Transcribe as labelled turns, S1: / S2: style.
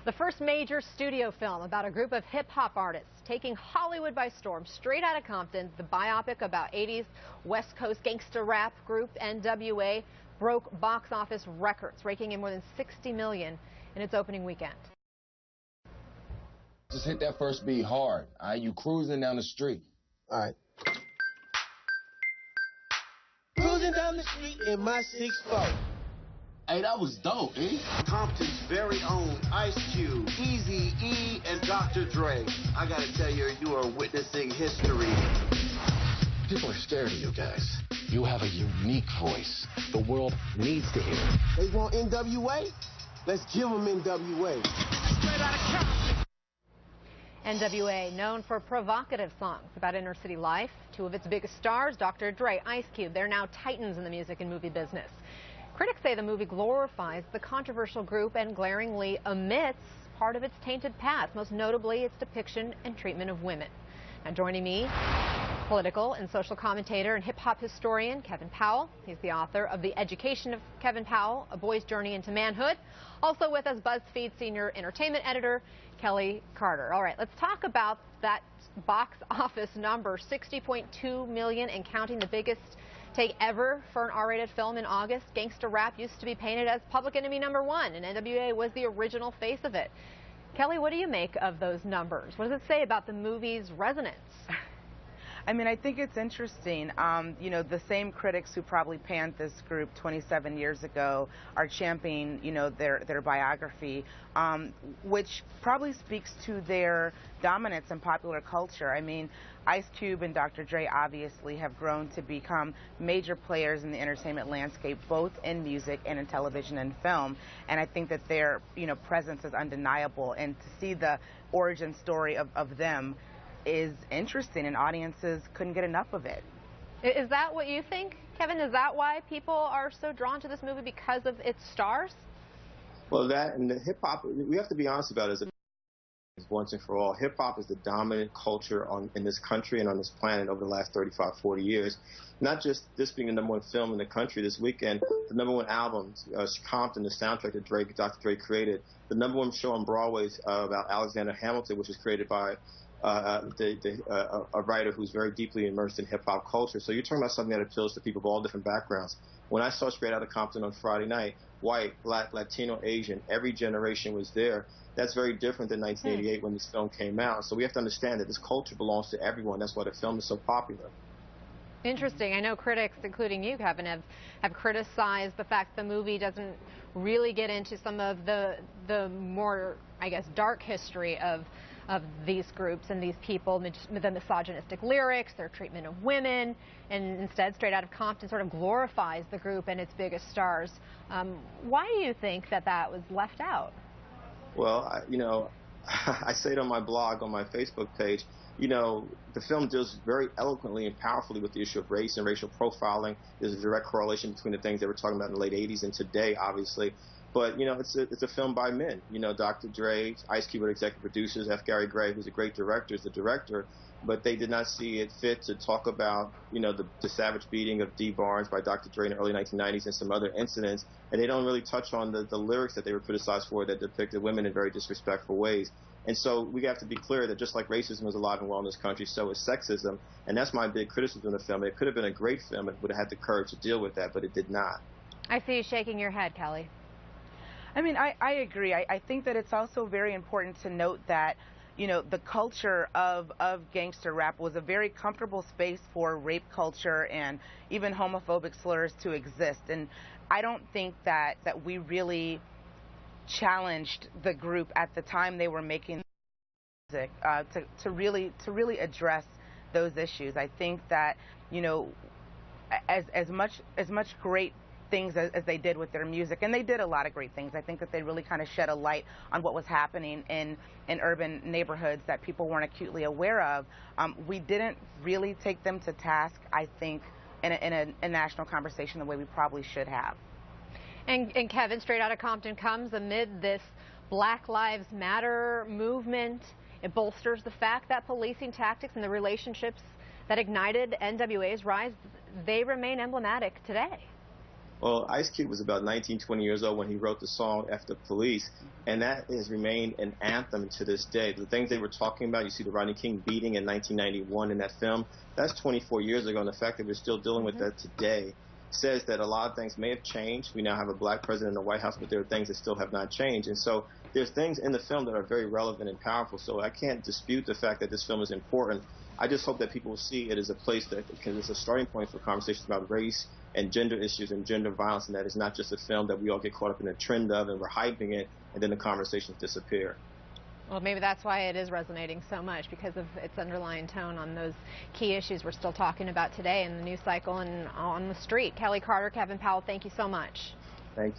S1: The first major studio film about a group of hip-hop artists taking Hollywood by storm. Straight Outta Compton, the biopic about 80s West Coast gangsta rap group NWA broke box office records, raking in more than $60 million in its opening weekend.
S2: Just hit that first beat hard. All right, you cruising down the street.
S3: All right. Cruising down the street in my 6'4".
S2: Hey, that was dope, eh?
S4: Compton's very own Ice Cube, Eazy-E, and Dr. Dre. I gotta tell you, you are witnessing history.
S2: People are scared of you guys. You have a unique voice. The world needs to hear it.
S3: They want NWA? Let's give them NWA.
S1: Straight Outta Compton. NWA, known for provocative songs about inner city life. Two of its biggest stars, Dr. Dre, Ice Cube, they're now titans in the music and movie business. Critics say the movie glorifies the controversial group and glaringly omits part of its tainted past, most notably its depiction and treatment of women. Now joining me, political and social commentator and hip-hop historian Kevin Powell. He's the author of The Education of Kevin Powell, A Boy's Journey into Manhood. Also with us, BuzzFeed senior entertainment editor Kelley Carter. All right, let's talk about that box office number, $60.2 million and counting, the biggest take ever for an R-rated film in August. Gangsta rap used to be painted as public enemy #1, and NWA was the original face of it. Kelley, what do you make of those numbers? What does it say about the movie's resonance?
S5: I mean, I think it's interesting. You know, the same critics who probably panned this group 27 years ago are championing, you know, their biography, which probably speaks to their dominance in popular culture. I mean, Ice Cube and Dr. Dre obviously have grown to become major players in the entertainment landscape, both in music and in television and film. And I think that their, you know, presence is undeniable. And to see the origin story of them is interesting, and audiences couldn't get enough of it.
S1: Is that what you think, Kevin? Is that why people are so drawn to this movie, because of its stars?
S6: Well, that and the hip-hop, we have to be honest about it once and for all. Hip-hop is the dominant culture in this country and on this planet over the last 35, 40 years. Not just this being the #1 film in the country this weekend, the #1 album, Compton, the soundtrack that Dr. Dre created, the #1 show on Broadway about Alexander Hamilton, which was created by a writer who's very deeply immersed in hip-hop culture. So you're talking about something that appeals to people of all different backgrounds. When I saw Straight Outta Compton on Friday night, white, black, Latino, Asian, every generation was there. That's very different than 1988 when this film came out. So we have to understand that this culture belongs to everyone. That's why the film is so popular.
S1: Interesting. I know critics, including you, Kevin, have criticized the fact the movie doesn't really get into some of the more, I guess, dark history of these groups and these people, the misogynistic lyrics, their treatment of women, and instead Straight Outta Compton sort of glorifies the group and its biggest stars. Why do you think that was left out?
S6: Well, you know, I say it on my blog, on my Facebook page, you know, the film deals very eloquently and powerfully with the issue of race and racial profiling. There's a direct correlation between the things they were talking about in the late 80s and today, obviously. But, you know, it's a film by men. You know, Dr. Dre, Ice Cube are executive producers, F. Gary Gray, who's a great director, is the director. But they did not see it fit to talk about, you know, the savage beating of Dee Barnes by Dr. Dre in the early 1990s and some other incidents. And they don't really touch on the lyrics that they were criticized for that depicted women in very disrespectful ways. And so we have to be clear that just like racism is alive and well in this country, so is sexism. And that's my big criticism of the film. It could have been a great film. It would have had the courage to deal with that, but it did not.
S1: I see you shaking your head, Kelley.
S5: I mean, I agree. I think that it's also very important to note that, you know, the culture of gangster rap was a very comfortable space for rape culture and even homophobic slurs to exist. And I don't think that we really challenged the group at the time they were making music to really address those issues. I think that, you know, as much great things as they did with their music, and they did a lot of great things. I think that they really kind of shed a light on what was happening in urban neighborhoods that people weren't acutely aware of. We didn't really take them to task, I think, in a national conversation the way we probably should have.
S1: And Kevin, Straight Outta Compton comes amid this Black Lives Matter movement. It bolsters the fact that policing tactics and the relationships that ignited NWA's rise, they remain emblematic today.
S6: Well, Ice Cube was about 19, 20 years old when he wrote the song F the Police, and that has remained an anthem to this day. The things they were talking about, you see the Rodney King beating in 1991 in that film, that's 24 years ago, and the fact that we're still dealing with that today says that a lot of things may have changed. We now have a black president in the White House, but there are things that still have not changed. And so there's things in the film that are very relevant and powerful, so I can't dispute the fact that this film is important. I just hope that people will see it as a place that is a starting point for conversations about race and gender issues and gender violence, and that it's not just a film that we all get caught up in the trend of and we're hyping it and then the conversations disappear.
S1: Well, maybe that's why it is resonating so much, because of its underlying tone on those key issues we're still talking about today in the news cycle and on the street. Kelley Carter, Kevin Powell, thank you so much.
S6: Thank you.